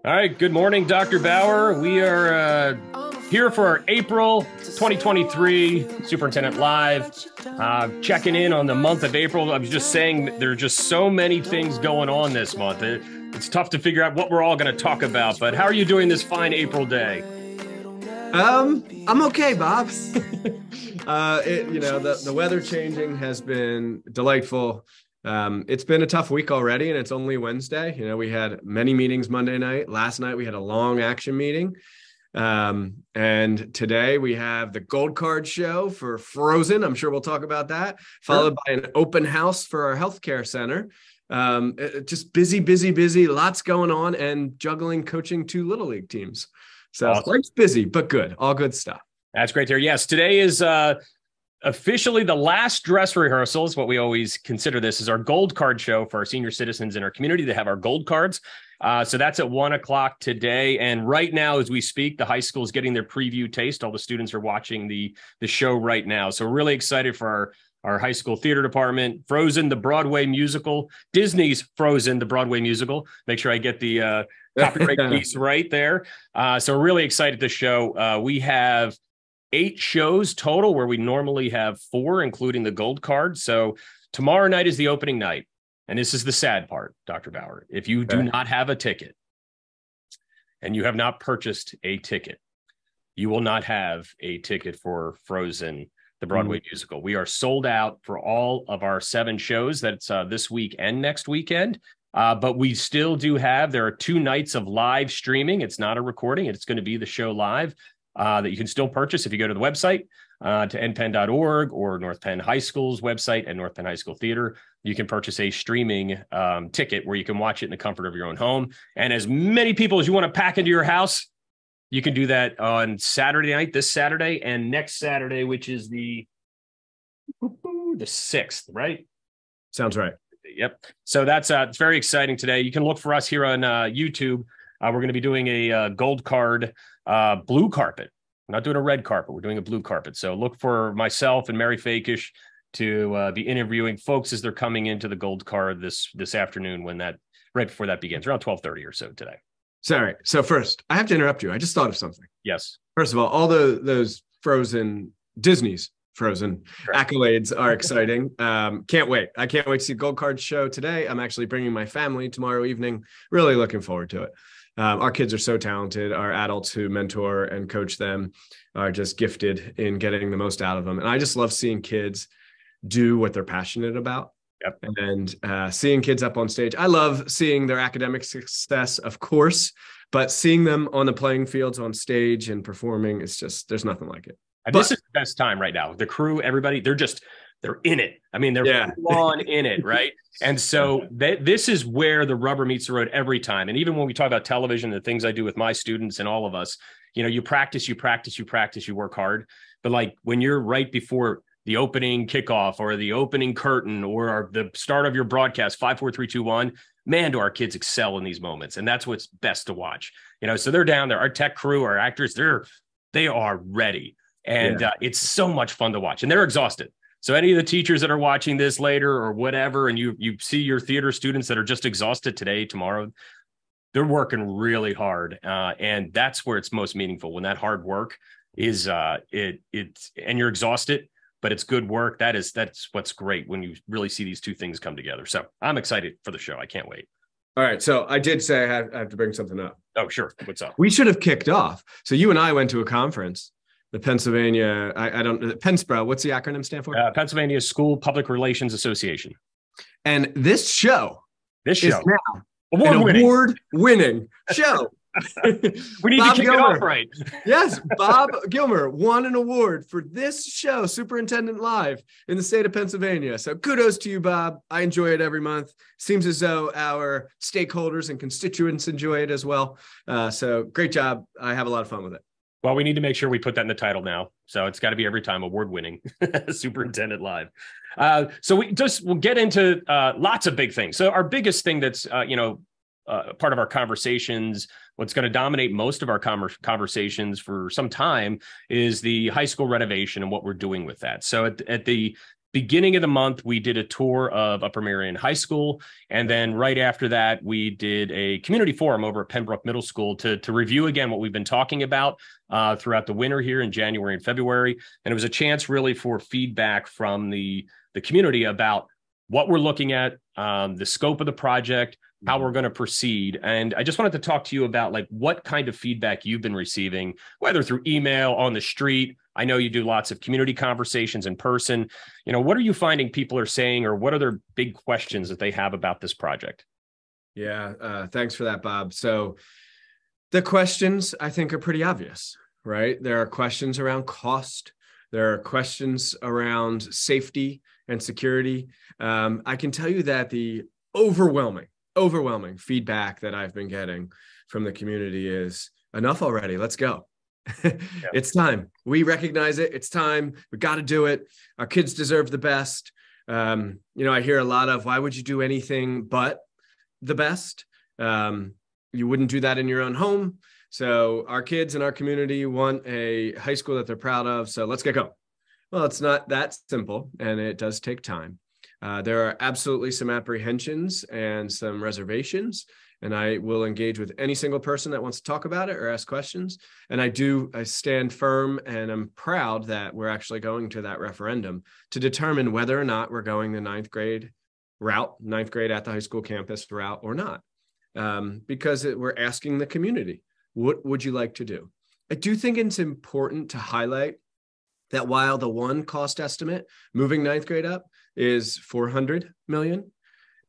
All right. Good morning, Dr. Bauer. We are here for our April 2023 Superintendent Live, checking in on the month of April. I was just saying there are just so many things going on this month. It's tough to figure out what we're all going to talk about, but how are you doing this fine April day? I'm okay, Bob. The weather changing has been delightful. It's been a tough week already, and it's only Wednesday. We had many meetings Monday night. Last night we had a long action meeting. And today we have the gold card show for Frozen. I'm sure we'll talk about that, followed by an open house for our healthcare center. Just busy, lots going on, and juggling coaching 2 Little League teams. So awesome. Life's busy, but good. All good stuff. That's great there. Yes, today is officially the last dress rehearsal is what we always consider this is our gold card show for our senior citizens in our community that have our gold cards. So that's at 1:00 today. And right now, as we speak, the high school is getting their preview taste. All the students are watching the show right now. So we're really excited for our high school theater department. Frozen, the Broadway musical, Disney's Frozen, the Broadway musical. Make sure I get the copyright piece right there. So we're really excited to show. We have 8 shows total where we normally have 4, including the gold card. So tomorrow night is the opening night. And this is the sad part, Dr. Bauer. If you do not have a ticket and you have not purchased a ticket, you will not have a ticket for Frozen, the Broadway musical. We are sold out for all of our 7 shows. That's this week and next weekend. But we still do have, there are 2 nights of live streaming. It's not a recording. It's going to be the show live that you can still purchase if you go to the website, to npenn.org or North Penn High School's website and North Penn High School Theater. You can purchase a streaming ticket where you can watch it in the comfort of your own home. And as many people as you want to pack into your house, you can do that on Saturday night, this Saturday, and next Saturday, which is the 6th, right? Sounds right. Yep. So that's it's very exciting today. You can look for us here on YouTube. We're going to be doing a gold card blue carpet. We're not doing a red carpet. We're doing a blue carpet. So look for myself and Mary Fakish to be interviewing folks as they're coming into the gold card this afternoon right before that begins, around 12:30 or so today. Sorry. So first, I have to interrupt you. I just thought of something. Yes. First of all those Disney's Frozen accolades are exciting. Can't wait. I can't wait to see Gold Card show today. I'm actually bringing my family tomorrow evening. Really looking forward to it. Our kids are so talented. Our adults who mentor and coach them are just gifted in getting the most out of them. And I just love seeing kids do what they're passionate about. Yep. And seeing kids up on stage. I love seeing their academic success, of course, but seeing them on the playing fields, on stage and performing, it's just, there's nothing like it. This is the best time right now. The crew, everybody, they're in it. I mean, they're full on in it, right? And so this is where the rubber meets the road every time. And even when we talk about television, the things I do with my students and all of us, you practice, you work hard. But like when you're right before the opening kickoff or the opening curtain or the start of your broadcast, 5, 4, 3, 2, 1, man, do our kids excel in these moments. And that's what's best to watch. So they're down there, our tech crew, our actors, they are ready. And it's so much fun to watch, and they're exhausted. So any of the teachers that are watching this later or whatever, and you see your theater students that are just exhausted today, tomorrow, they're working really hard. And that's where it's most meaningful, when that hard work is and you're exhausted, but it's good work. That's what's great when you really see these 2 things come together. So I'm excited for the show. I can't wait. All right. So I did say I have to bring something up. Oh, sure. What's up? We should have kicked off. So you and I went to a conference. The Pennsylvania, PennSPRO, what's the acronym stand for? Pennsylvania School Public Relations Association. And this show is now award-winning. Award-winning show. We need to kick it off right. Yes, Bob Gilmer won an award for this show, Superintendent Live, in the state of Pennsylvania. So kudos to you, Bob. I enjoy it every month. Seems as though our stakeholders and constituents enjoy it as well. So great job. I have a lot of fun with it. Well, we need to make sure we put that in the title now. So it's got to be every time award-winning Superintendent Live. So we'll get into lots of big things. So our biggest thing that's, part of our conversations, what's going to dominate most of our conversations for some time is the high school renovation and what we're doing with that. So at the beginning of the month, we did a tour of Upper Merion High School. And then right after that, we did a community forum over at Pembroke Middle School to review again what we've been talking about throughout the winter here in January and February. And it was a chance really for feedback from the community about what we're looking at, the scope of the project, how we're going to proceed. And I just wanted to talk to you about like what kind of feedback you've been receiving, whether through email, on the street. I know you do lots of community conversations in person. You know, what are you finding people are saying, or what are their big questions that they have about this project? Yeah, thanks for that, Bob. So the questions, I think, are pretty obvious, right? There are questions around cost. There are questions around safety and security. I can tell you that the overwhelming feedback that I've been getting from the community is enough already. Let's go. Yeah. It's time. We recognize it. It's time. We got to do it. Our kids deserve the best. You know, I hear a lot of, why would you do anything but the best? You wouldn't do that in your own home. So our kids in our community want a high school that they're proud of. So let's get going. Well, it's not that simple, and it does take time. There are absolutely some apprehensions and some reservations, and I will engage with any single person that wants to talk about it or ask questions. And I stand firm, and I'm proud that we're actually going to that referendum to determine whether or not we're going the ninth grade at the high school campus route or not. Because we're asking the community, what would you like to do? I do think it's important to highlight that while the one cost estimate moving ninth grade up is $400 million,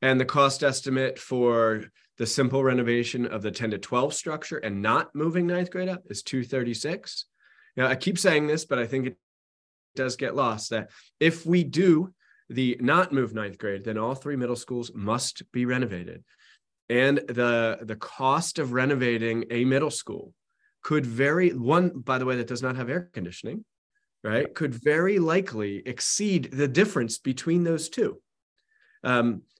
and the cost estimate for the simple renovation of the 10 to 12 structure and not moving ninth grade up is $236. Now, I keep saying this, but I think it does get lost that if we do the not move ninth grade, then all three middle schools must be renovated. And the cost of renovating a middle school could one, by the way, that does not have air conditioning, right, could very likely exceed the difference between those two.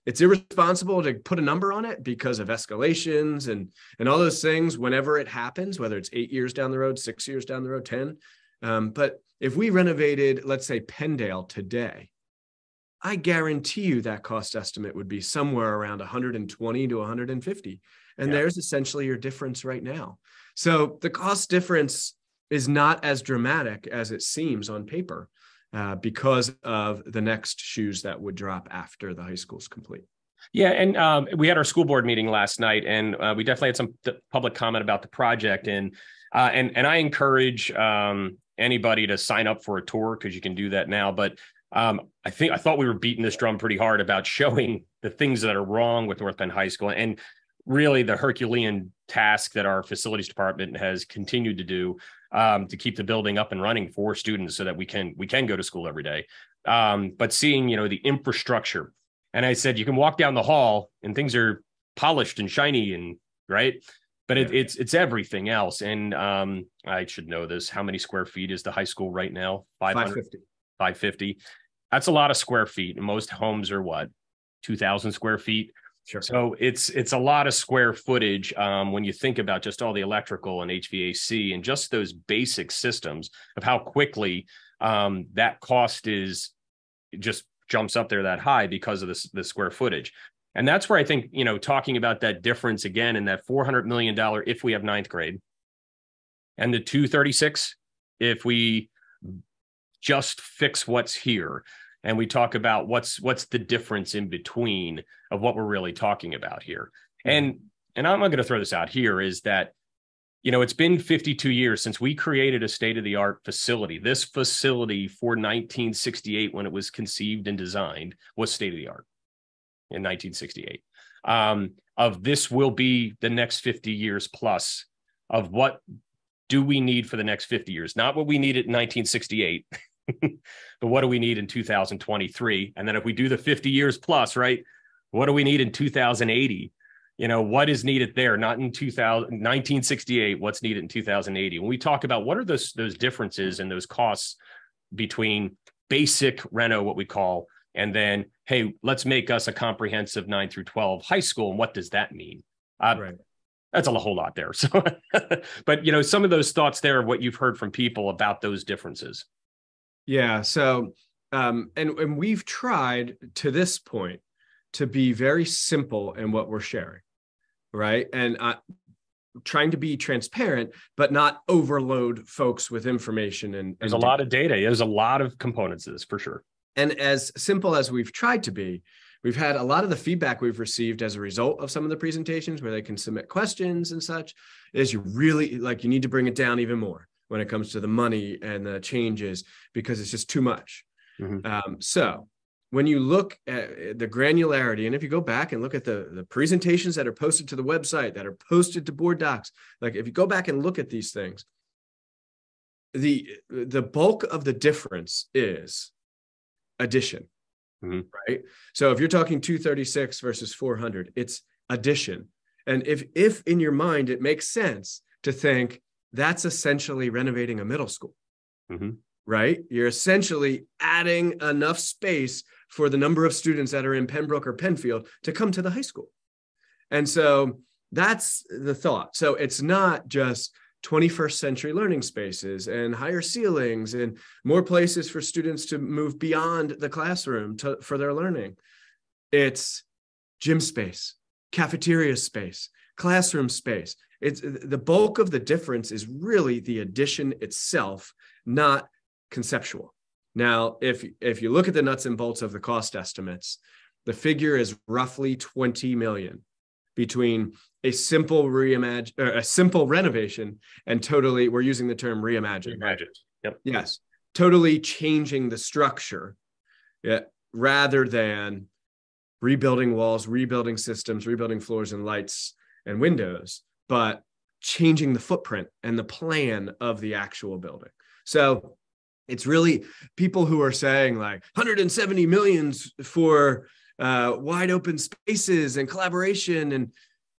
It's irresponsible to put a number on it because of escalations and all those things whenever it happens, whether it's 8 years down the road, 6 years down the road, 10. But if we renovated, let's say, Penndale today, I guarantee you that cost estimate would be somewhere around 120 to 150. And there's essentially your difference right now. So the cost difference is not as dramatic as it seems on paper because of the next shoes that would drop after the high school's complete. Yeah, and we had our school board meeting last night, and we definitely had some public comment about the project. And I encourage anybody to sign up for a tour, because you can do that now. But I thought we were beating this drum pretty hard about showing the things that are wrong with North Penn High School, and really the Herculean task that our facilities department has continued to do to keep the building up and running for students so that we can go to school every day. But seeing, you know, the infrastructure, and I said, you can walk down the hall and things are polished and shiny and right. But it's everything else. And I should know this. How many square feet is the high school right now? 550. 550. That's a lot of square feet. And most homes are what? 2,000 square feet. Sure. So it's a lot of square footage when you think about just all the electrical and HVAC and just those basic systems of how quickly that cost is just jumps up there that high because of the square footage. And that's where I think, you know, talking about that difference again in that $400 million if we have ninth grade and the 236 if we just fix what's here. And we talk about what's the difference in between of what we're really talking about here. And I'm going to throw this out here is that, you know, it's been 52 years since we created a state-of-the-art facility. This facility for 1968, when it was conceived and designed, was state-of-the-art in 1968. Of this will be the next 50 years plus of what do we need for the next 50 years, not what we needed in 1968. But what do we need in 2023? And then if we do the 50 years plus, right, what do we need in 2080? You know, what is needed there? Not in 1968, what's needed in 2080? When we talk about what are those differences and those costs between basic reno, what we call, and then, hey, let's make us a comprehensive 9 through 12 high school. And what does that mean? Right. That's a whole lot there. So, but, you know, some of those thoughts there, what you've heard from people about those differences. Yeah. So And we've tried to this point to be very simple in what we're sharing, right? And trying to be transparent, but not overload folks with information. And there's a lot of data. There's a lot of components to this for sure. And as simple as we've tried to be, we've had a lot of the feedback we've received as a result of some of the presentations where they can submit questions and such is you need to bring it down even more when it comes to the money and the changes, because it's just too much. Mm-hmm. So when you look at the granularity, and if you go back and look at the presentations that are posted to the website, that are posted to board docs, like if you go back and look at these things, the bulk of the difference is addition, mm-hmm. right? So if you're talking 236 versus 400, it's addition. And if in your mind, it makes sense to think that's essentially renovating a middle school, mm-hmm. right? You're essentially adding enough space for the number of students that are in Pembroke or Penfield to come to the high school. And so that's the thought. So it's not just 21st century learning spaces and higher ceilings and more places for students to move beyond the classroom for their learning. It's gym space, cafeteria space, classroom space. It's the bulk of the difference is really the addition itself, not conceptual. Now, if you look at the nuts and bolts of the cost estimates, the figure is roughly 20 million between a simple renovation and totally, we're using the term reimagine. Reimagined. Yep. Yes. Totally changing the structure, rather than rebuilding walls, rebuilding systems, rebuilding floors and lights and windows, but changing the footprint and the plan of the actual building. So it's really people who are saying like 170 millions for wide open spaces and collaboration. And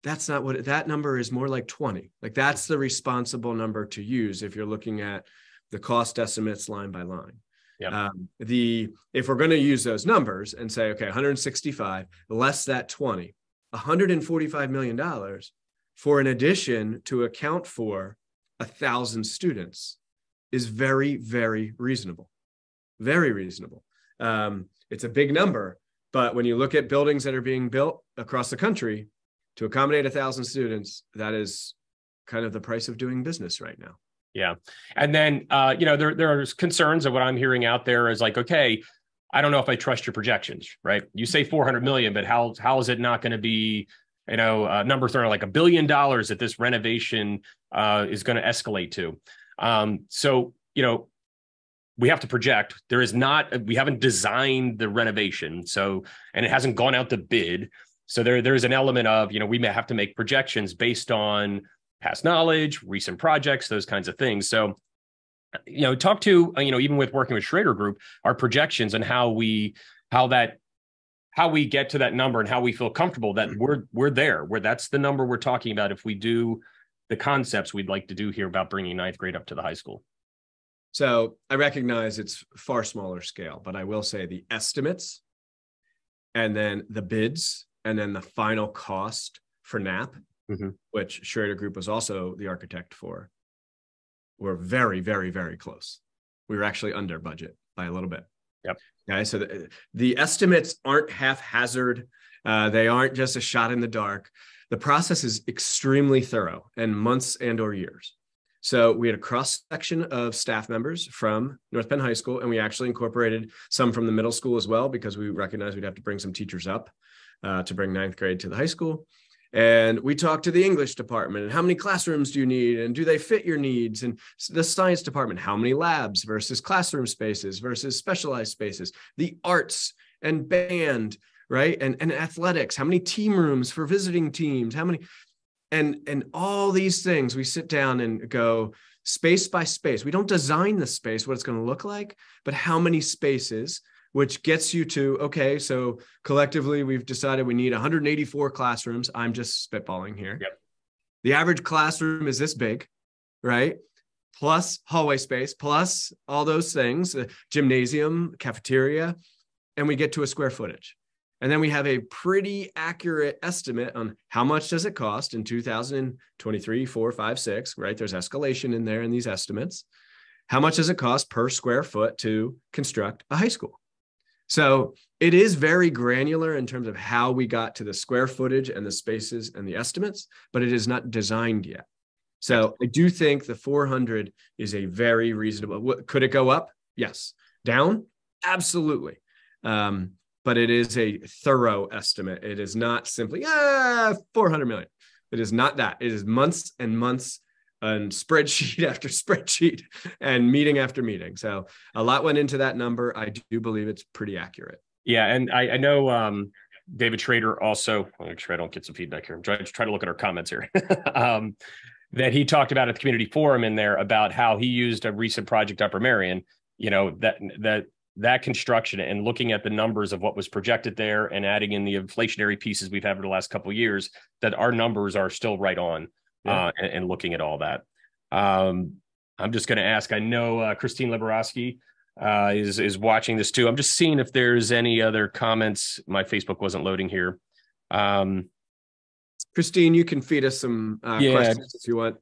that's not what that number is. More like 20. Like that's the responsible number to use if you're looking at the cost estimates line by line. Yeah. If we're going to use those numbers and say, okay, 165 less that 20, $145 million for an addition to account for 1,000 students is very, very reasonable. Very reasonable. It's a big number, but when you look at buildings that are being built across the country to accommodate 1,000 students, that is kind of the price of doing business right now. Yeah. And then, there's concerns of what I'm hearing out there is like, okay, I don't know if I trust your projections, right? You say 400 million, but how is it not going to be, numbers are like $1 billion that this renovation is going to escalate to? So, we have to project. We haven't designed the renovation. So, and it hasn't gone out to bid. So there's an element of, we may have to make projections based on past knowledge, recent projects, those kinds of things. So, talk to, even with working with Schrader Group, our projections and how we get to that number and how we feel comfortable that we're there, where that's the number we're talking about. If we do the concepts we'd like to do here about bringing ninth grade up to the high school. So I recognize it's far smaller scale, but I will say the estimates and then the bids and then the final cost for NAP, mm-hmm. which Schrader Group was also the architect for, were very, very, very close. We were actually under budget by a little bit. Yep. Okay, so the estimates aren't haphazard. They aren't just a shot in the dark. The process is extremely thorough and months and or years. So we had a cross section of staff members from North Penn High School, and we actually incorporated some from the middle school as well, because we recognized we'd have to bring some teachers up to bring ninth grade to the high school. And we talked to the English department and how many classrooms do you need and do they fit your needs? And the science department, how many labs versus classroom spaces versus specialized spaces, the arts and band, right? And athletics, how many team rooms for visiting teams, how many, and all these things, we sit down and go space by space. We don't design the space, what it's going to look like, but how many spaces, which gets you to, okay, so collectively we've decided we need 184 classrooms. I'm just spitballing here. Yep. The average classroom is this big, right? Plus hallway space, plus all those things, gymnasium, cafeteria, and we get to a square footage. And then we have a pretty accurate estimate on how much does it cost in 2023, 4, 5, 6, right? There's escalation in there in these estimates. How much does it cost per square foot to construct a high school? So it is very granular in terms of how we got to the square footage and the spaces and the estimates, but it is not designed yet. So I do think the 400 is a very reasonable. Could it go up? Yes. Down? Absolutely. But it is a thorough estimate. It is not simply 400 million. It is not that. It is months and months and spreadsheet after spreadsheet and meeting after meeting. So a lot went into that number. I do believe it's pretty accurate. Yeah, and I know David Schrader also. I'll make sure I don't get some feedback here. I'm trying to look at our comments here. That he talked about at the community forum in there about how he used a recent project Upper Marion. You know, that construction and looking at the numbers of what was projected there and adding in the inflationary pieces we've had over the last couple of years, that our numbers are still right on. And looking at all that, I'm just going to ask. I know Christine Liberowski is watching this too. I'm just seeing if there's any other comments. My Facebook wasn't loading here. Christine, you can feed us some questions if you want.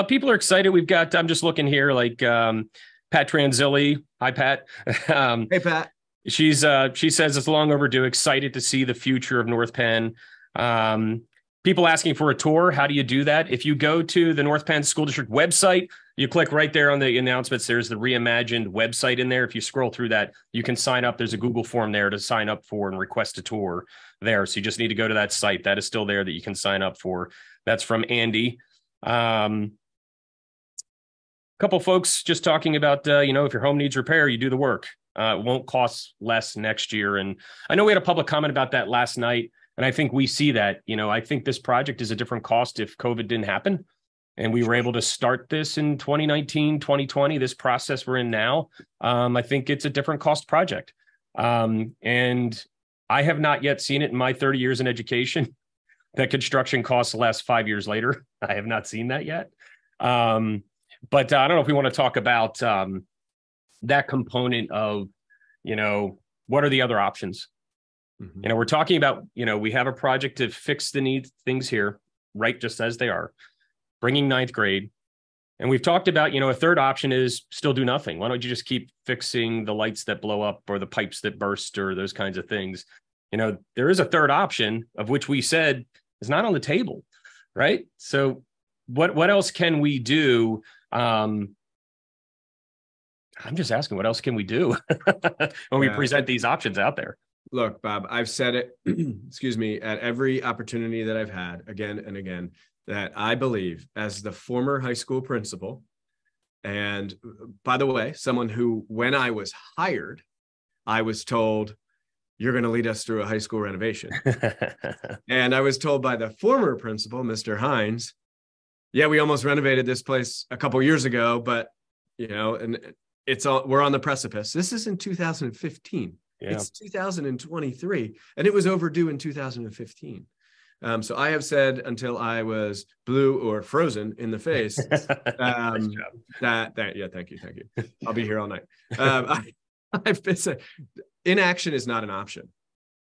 People are excited. We've got. I'm just looking here, like Pat Tranzilli. Hi, Pat. Hey, Pat. She says it's long overdue. Excited to see the future of North Penn. People asking for a tour. How do you do that? If you go to the North Penn School District website, you click right there on the announcements. There's the reimagined website in there. If you scroll through that, you can sign up. There's a Google form there to sign up for and request a tour there. So you just need to go to that site. That is still there that you can sign up for. That's from Andy. A couple folks just talking about, if your home needs repair, you do the work. It won't cost less next year. And I know we had a public comment about that last night. And I think we see that, I think this project is a different cost if COVID didn't happen. And we were able to start this in 2019, 2020, this process we're in now. I think it's a different cost project. And I have not yet seen it in my 30 years in education that construction costs less 5 years later. I have not seen that yet. But I don't know if we want to talk about that component of, what are the other options? Mm-hmm. We're talking about, we have a project to fix the things here, right, just as they are, bringing ninth grade. And we've talked about, a third option is still do nothing. Why don't you just keep fixing the lights that blow up or the pipes that burst or those kinds of things? There is a third option of which we said is not on the table, right? So what else can we do? I'm just asking, what else can we do when we present these options out there? Look, Bob, I've said it, excuse me, at every opportunity that I've had again and again, that I believe as the former high school principal, and by the way, someone who, when I was hired, I was told, you're going to lead us through a high school renovation. And I was told by the former principal, Mr. Hines, yeah, we almost renovated this place a couple years ago, but, and we're on the precipice. This is in 2015. Yeah. It's 2023, and it was overdue in 2015. So I have said until I was blue or frozen in the face thank you. I'll be here all night. I've been saying inaction is not an option.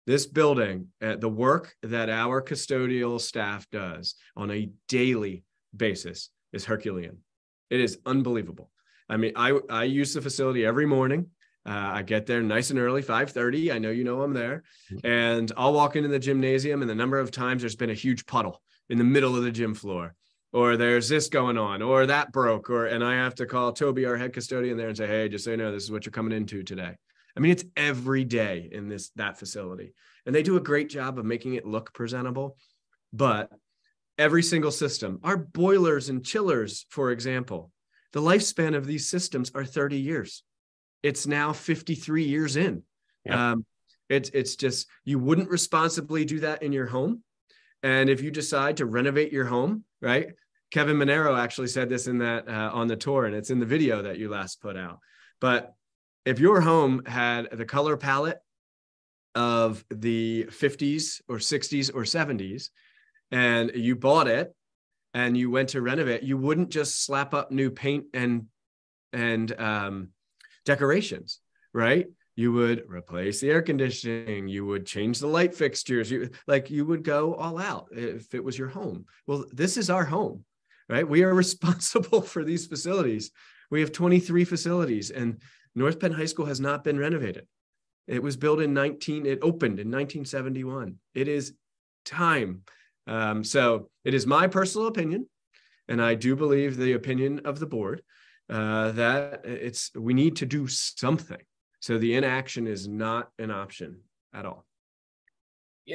This building, the work that our custodial staff does on a daily basis is Herculean. It is unbelievable. I mean, I use the facility every morning. I get there nice and early, 5:30. I know I'm there. And I'll walk into the gymnasium, and the number of times there's been a huge puddle in the middle of the gym floor, or there's this going on, or that broke, and I have to call Toby, our head custodian, there and say, hey, just so you know, this is what you're coming into today. I mean, it's every day in that facility. And they do a great job of making it look presentable. But every single system, our boilers and chillers, for example, the lifespan of these systems are 30 years. It's now 53 years in. Yep. It's just, you wouldn't responsibly do that in your home. And if you decide to renovate your home, right? Kevin Monero actually said this in that on the tour, and it's in the video that you last put out. But if your home had the color palette of the 50s or 60s or 70s, and you bought it and you went to renovate, you wouldn't just slap up new paint and decorations, right? You would replace the air conditioning. You would change the light fixtures. You would go all out if it was your home. Well, this is our home, right? We are responsible for these facilities. We have 23 facilities, and North Penn High School has not been renovated. It was built it opened in 1971. It is time. So it is my personal opinion, and I do believe the opinion of the board, that we need to do something. So the inaction is not an option at all.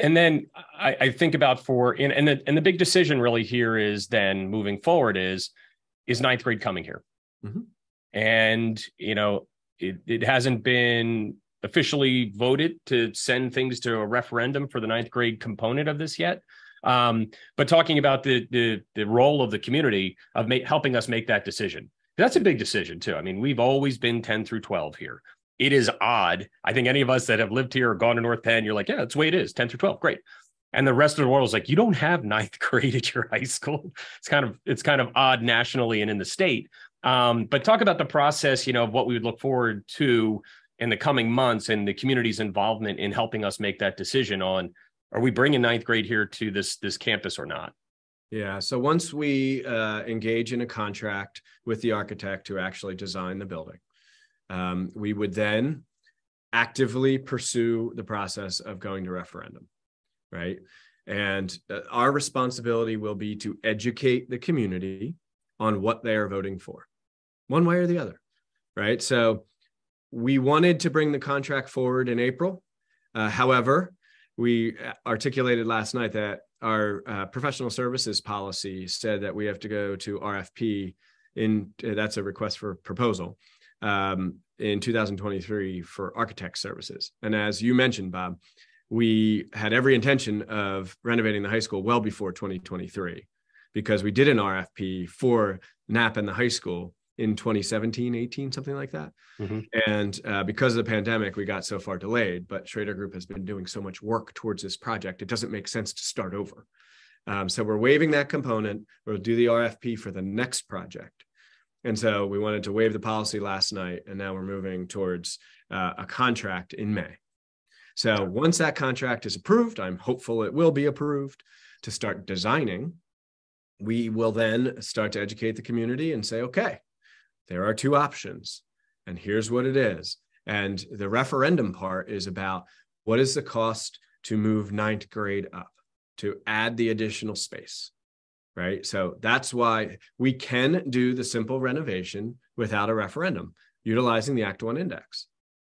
And then I think about the big decision really here is then moving forward is ninth grade coming here? Mm-hmm. And, it hasn't been officially voted to send things to a referendum for the ninth grade component of this yet. But talking about the role of the community of helping us make that decision. That's a big decision too. I mean, we've always been 10 through 12 here. It is odd. I think any of us that have lived here or gone to North Penn, you're like, yeah, that's the way it is, 10 through 12, great. And the rest of the world is like, you don't have ninth grade at your high school. It's kind of odd nationally and in the state. But talk about the process, of what we would look forward to in the coming months and the community's involvement in helping us make that decision on, are we bringing ninth grade here to this campus or not? Yeah. So once we engage in a contract with the architect to actually design the building, we would then actively pursue the process of going to referendum, right? And our responsibility will be to educate the community on what they are voting for, one way or the other, right? So we wanted to bring the contract forward in April. However, we articulated last night that our professional services policy said that we have to go to RFP that's a request for proposal, in 2023 for architect services. And as you mentioned, Bob, we had every intention of renovating the high school well before 2023, because we did an RFP for NAP and the high school in 2017, 18, something like that. Mm-hmm. And because of the pandemic, we got so far delayed, but Schrader Group has been doing so much work towards this project, it doesn't make sense to start over. So we're waiving that component. We'll do the RFP for the next project. And so we wanted to waive the policy last night, and now we're moving towards a contract in May. So once that contract is approved, I'm hopeful it will be approved to start designing. We will then start to educate the community and say, okay, there are two options, and here's what it is. And the referendum part is about what is the cost to move ninth grade up, to add the additional space, right? So that's why we can do the simple renovation without a referendum, utilizing the Act 1 index,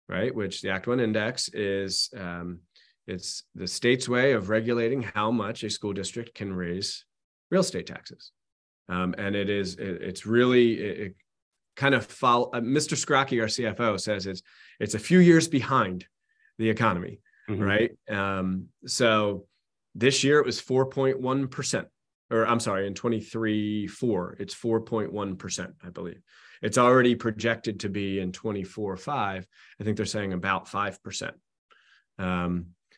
right? Which the Act 1 index is, it's the state's way of regulating how much a school district can raise real estate taxes. And it's really kind of follow. Mr. Scrocky, our CFO, says it's a few years behind the economy, mm-hmm. right? So this year it was 4.1%, or I'm sorry, in 23-4, it's 4.1%, I believe. It's already projected to be in 24-5. I think they're saying about 5%.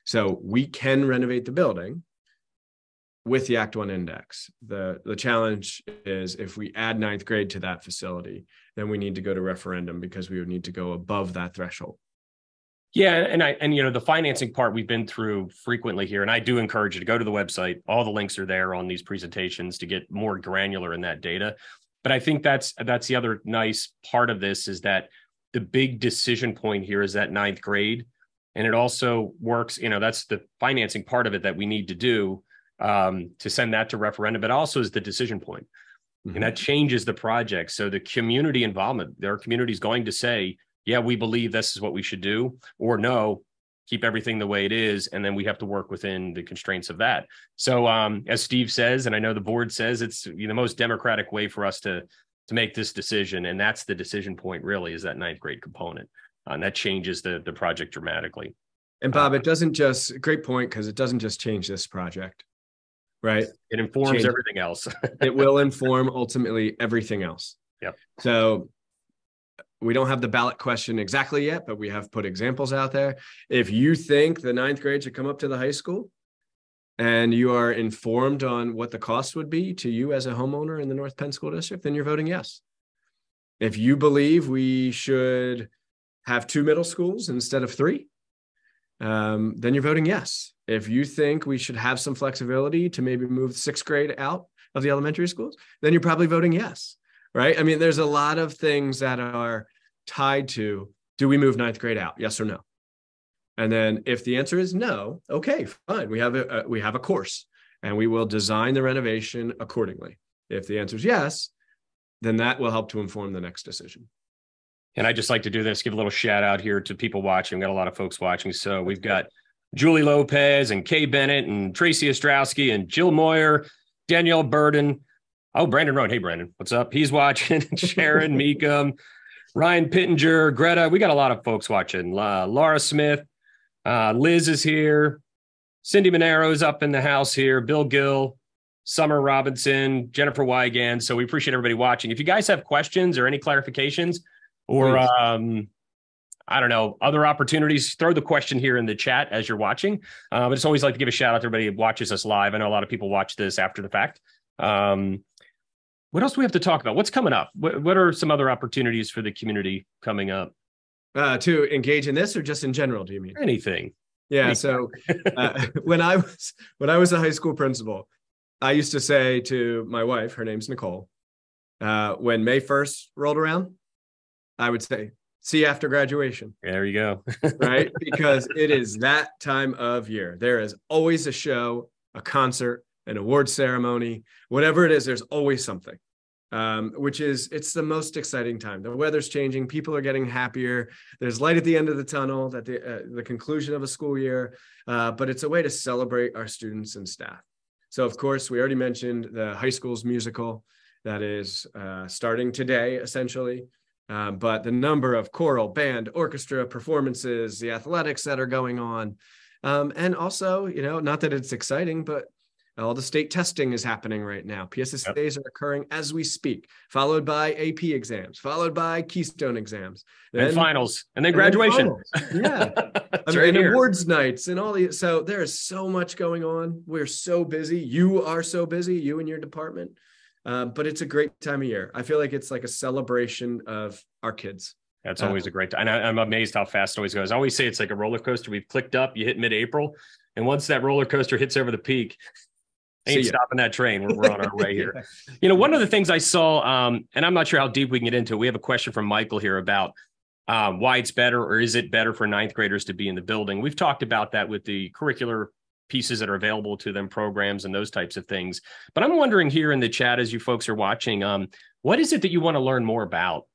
So we can renovate the building with the Act 1 index. The challenge is if we add ninth grade to that facility, then we need to go to referendum because we would need to go above that threshold. Yeah, and the financing part we've been through frequently here, and I do encourage you to go to the website. All the links are there on these presentations to get more granular in that data. But I think that's the other nice part of this is that the big decision point here is that ninth grade, and it also works. That's the financing part of it that we need to do to send that to referendum, but also is the decision point. Mm-hmm. And that changes the project. So the community involvement, their community is going to say, yeah, we believe this is what we should do, or no, keep everything the way it is. And then we have to work within the constraints of that. So as Steve says, and I know the board says, it's the most democratic way for us to make this decision. And that's the decision point really, is that ninth grade component. And that changes the project dramatically. And Bob, it doesn't just, great point, because it doesn't just change this project. Right. It informs everything else. It will inform ultimately everything else. Yep. So we don't have the ballot question exactly yet, but we have put examples out there. If you think the ninth grade should come up to the high school and you are informed on what the cost would be to you as a homeowner in the North Penn School District, then you're voting yes. If you believe we should have 2 middle schools instead of 3, then you're voting yes. If you think we should have some flexibility to maybe move 6th grade out of the elementary schools, then you're probably voting yes, right? I mean, there's a lot of things that are tied to, do we move 9th grade out? Yes or no? And then if the answer is no, okay, fine. We have a course and we will design the renovation accordingly. If the answer is yes, then that will help to inform the next decision. And I just like to do this, give a little shout out here to people watching. We've got a lot of folks watching. So we've got Julie Lopez and Kay Bennett and Tracy Ostrowski and Jill Moyer, Danielle Burden. Oh, Brandon Roan. Hey, Brandon, what's up? He's watching. Sharon Meekum, Ryan Pittenger, Greta. We got a lot of folks watching. Laura Smith, Liz is here. Cindy Monero's up in the house here. Bill Gill, Summer Robinson, Jennifer Wygand. So we appreciate everybody watching. If you guys have questions or any clarifications or, I don't know, other opportunities, throw the question here in the chat as you're watching. But it's always like to give a shout out to everybody who watches us live. I know a lot of people watch this after the fact. What else do we have to talk about? What's coming up? What are some other opportunities for the community coming up? To engage in this or just in general, do you mean? Anything. Yeah. So when I was a high school principal, I used to say to my wife, her name's Nicole, when May 1st rolled around, I would say, see you after graduation. There you go. Right? Because it is that time of year. There is always a show, a concert, an award ceremony, whatever it is, there's always something, it's the most exciting time. The weather's changing. People are getting happier. There's light at the end of the tunnel at the conclusion of a school year, but it's a way to celebrate our students and staff. So, of course, we already mentioned the high school's musical that is starting today, essentially. But the number of choral, band, orchestra performances, the athletics that are going on, and also, not that it's exciting, but all the state testing is happening right now. PSSAs are occurring as we speak, followed by AP exams, followed by Keystone exams, then finals, and then graduation. Yeah, and awards nights and all these. So there is so much going on. We're so busy. You are so busy, you and your department. But it's a great time of year. I feel like it's like a celebration of our kids. That's always a great time. And I'm amazed how fast it always goes. I always say it's like a roller coaster. We've clicked up, you hit mid-April. And once that roller coaster hits over the peak, ain't stopping that train. We're on our way here. One of the things I saw, and I'm not sure how deep we can get into it. We have a question from Michael here about why it's better, or is it better for ninth graders to be in the building? We've talked about that with the curricular pieces that are available to them, programs and those types of things. But I'm wondering here in the chat, as you folks are watching, what is it that you want to learn more about?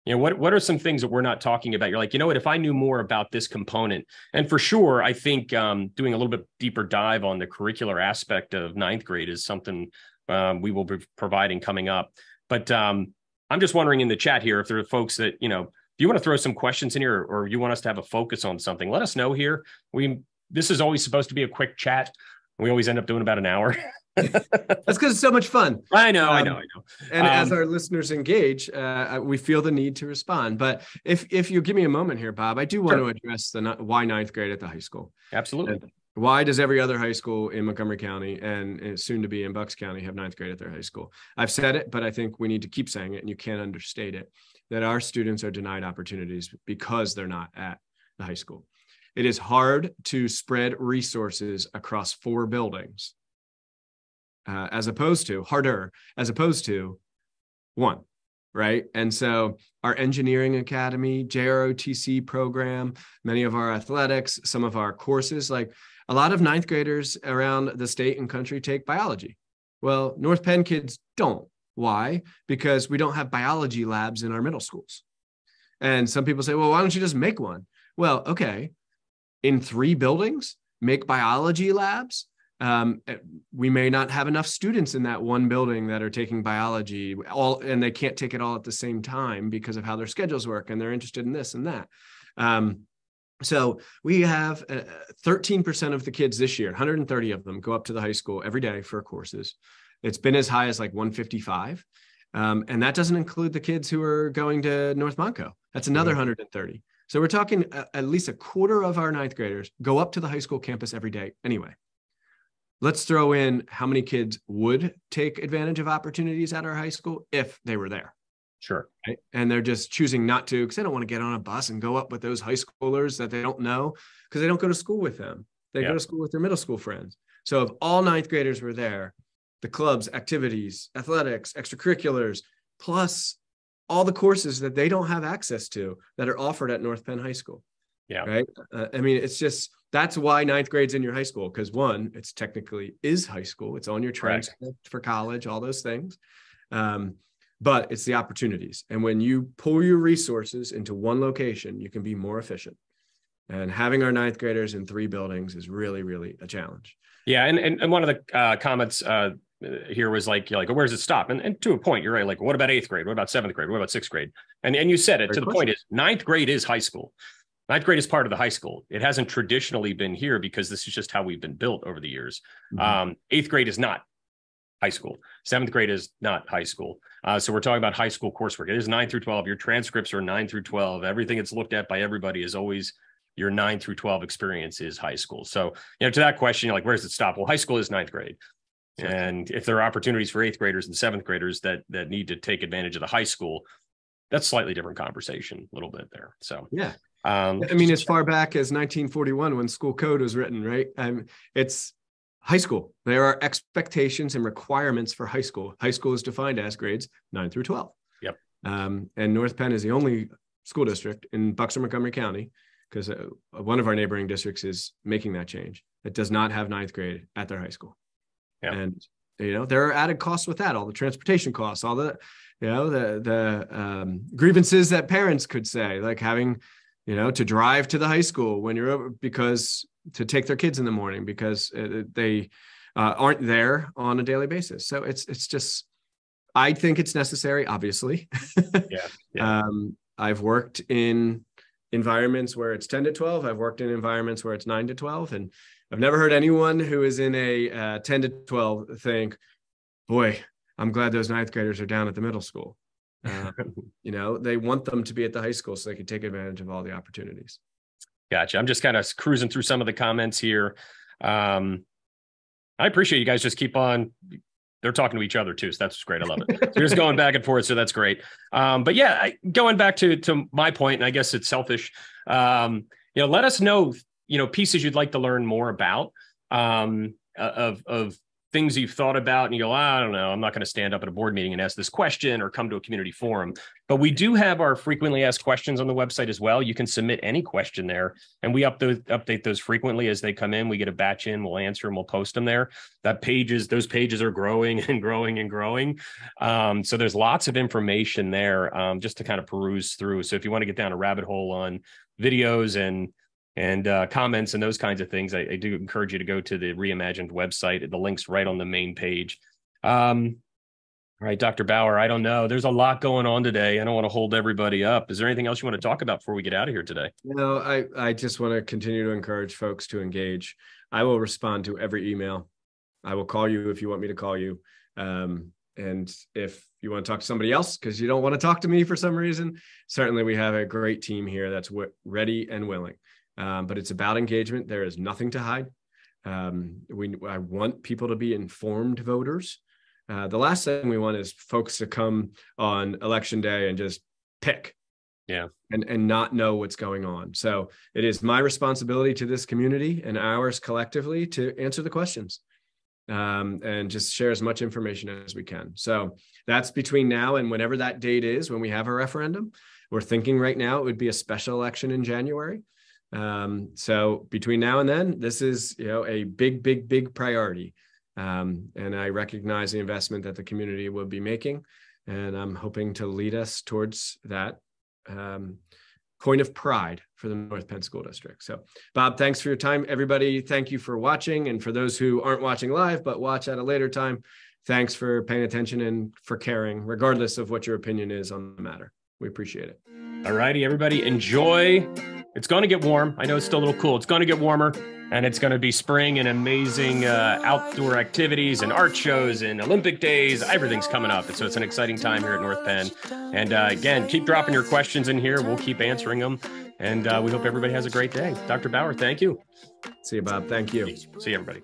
What are some things that we're not talking about? You're like, what, if I knew more about this component? And for sure, I think doing a little bit deeper dive on the curricular aspect of ninth grade is something we will be providing coming up. But I'm just wondering in the chat here, if there are folks that, if you want to throw some questions in here or you want us to have a focus on something, let us know here. This is always supposed to be a quick chat. We always end up doing about an hour. That's because it's so much fun. I know. And as our listeners engage, we feel the need to respond. But if you give me a moment here, Bob, I do want to address why ninth grade at the high school. Absolutely. And why does every other high school in Montgomery County and soon to be in Bucks County have ninth grade at their high school? I've said it, but I think we need to keep saying it, and you can't understate it, that our students are denied opportunities because they're not at the high school. It is hard to spread resources across 4 buildings as opposed to 1, right? And so our engineering academy, JROTC program, many of our athletics, some of our courses, like a lot of ninth graders around the state and country take biology. Well, North Penn kids don't. Why? Because we don't have biology labs in our middle schools. And some people say, well, why don't you just make one? Well, okay. In 3 buildings, make biology labs. We may not have enough students in that one building that are taking biology, and they can't take it all at the same time because of how their schedules work, and they're interested in this and that. So we have 13% of the kids this year, 130 of them, go up to the high school every day for courses. It's been as high as like 155. And that doesn't include the kids who are going to North Monco. That's another 130. So we're talking at least a quarter of our ninth graders go up to the high school campus every day anyway. Let's throw in how many kids would take advantage of opportunities at our high school if they were there. Sure. Right? And they're just choosing not to because they don't want to get on a bus and go up with those high schoolers that they don't know because they don't go to school with them. They go to school with their middle school friends. So if all ninth graders were there, the clubs, activities, athletics, extracurriculars, plus all the courses that they don't have access to that are offered at North Penn High School. Yeah. Right. I mean, it's just, that's why ninth grade's in your high school. Because one, it's technically is high school. It's on your transcript for college, all those things. But it's the opportunities. And when you pull your resources into one location, you can be more efficient. And having our ninth graders in 3 buildings is really, really a challenge. Yeah. And one of the comments here was like, you're like, where does it stop? And to a point, you're right. Like, what about 8th grade? What about 7th grade? What about 6th grade? And you said it. Great to the question. point is, 9th grade is high school. 9th grade is part of the high school. It hasn't traditionally been here because this is just how we've been built over the years. 8th grade is not high school. 7th grade is not high school. So we're talking about high school coursework. It is 9 through 12. Your transcripts are 9 through 12. Everything that's looked at by everybody is always your 9 through 12 experience is high school. So, to that question, you're like, where does it stop? Well, high school is 9th grade. Sure. And if there are opportunities for 8th graders and 7th graders that need to take advantage of the high school, that's slightly different conversation a little bit there. So, yeah. I mean, as far back as 1941, when school code was written, right? It's high school. There are expectations and requirements for high school. High school is defined as grades 9 through 12. Yep. And North Penn is the only school district in Bucks or Montgomery County, because one of our neighboring districts is making that change. It does not have 9th grade at their high school. Yep. And, there are added costs with that, all the transportation costs, all the, the grievances that parents could say, like having, to drive to the high school when you're over, because to take their kids in the morning because they aren't there on a daily basis. So it's just, I think it's necessary, obviously. Yeah. I've worked in environments where it's 10 to 12. I've worked in environments where it's 9 to 12. And I've never heard anyone who is in a 10 to 12 think, boy, I'm glad those 9th graders are down at the middle school. They want them to be at the high school so they can take advantage of all the opportunities. Gotcha. I'm just kind of cruising through some of the comments here. I appreciate you guys just keep on. They're talking to each other too. So that's great. I love it. So you're just going back and forth. So that's great. But yeah, going back to my point, and I guess it's selfish. Let us know, pieces you'd like to learn more about, of things you've thought about and you go, I don't know, I'm not going to stand up at a board meeting and ask this question or come to a community forum. But we do have our frequently asked questions on the website as well. You can submit any question there and we update those frequently as they come in. We get a batch in, we'll answer them, we'll post them there. Those pages are growing and growing and growing. So there's lots of information there just to kind of peruse through. So if you want to get down a rabbit hole on videos and comments and those kinds of things, I do encourage you to go to the Reimagined website. The link's right on the main page. All right, Dr. Bauer, I don't know. There's a lot going on today. I don't want to hold everybody up. Is there anything else you want to talk about before we get out of here today? No, I just want to continue to encourage folks to engage. I will respond to every email. I will call you if you want me to call you. And if you want to talk to somebody else because you don't want to talk to me for some reason, certainly we have a great team here that's ready and willing. But it's about engagement. There is nothing to hide. I want people to be informed voters. The last thing we want is folks to come on election day and just pick, and not know what's going on. So it is my responsibility to this community and ours collectively to answer the questions and just share as much information as we can. So that's between now and whenever that date is when we have a referendum. We're thinking right now it would be a special election in January. So between now and then, this is a big priority. And I recognize the investment that the community will be making, and I'm hoping to lead us towards that point of pride for the North Penn School District. So, Bob, thanks for your time. Everybody, thank you for watching. And for those who aren't watching live, but watch at a later time, thanks for paying attention and for caring, regardless of what your opinion is on the matter. We appreciate it. All righty, everybody, enjoy. It's going to get warm. I know it's still a little cool. It's going to get warmer, and it's going to be spring and amazing outdoor activities and art shows and Olympic days. Everything's coming up. And so it's an exciting time here at North Penn. And again, keep dropping your questions in here. We'll keep answering them. And we hope everybody has a great day. Dr. Bauer, thank you. See you, Bob. Thank you. See you, everybody.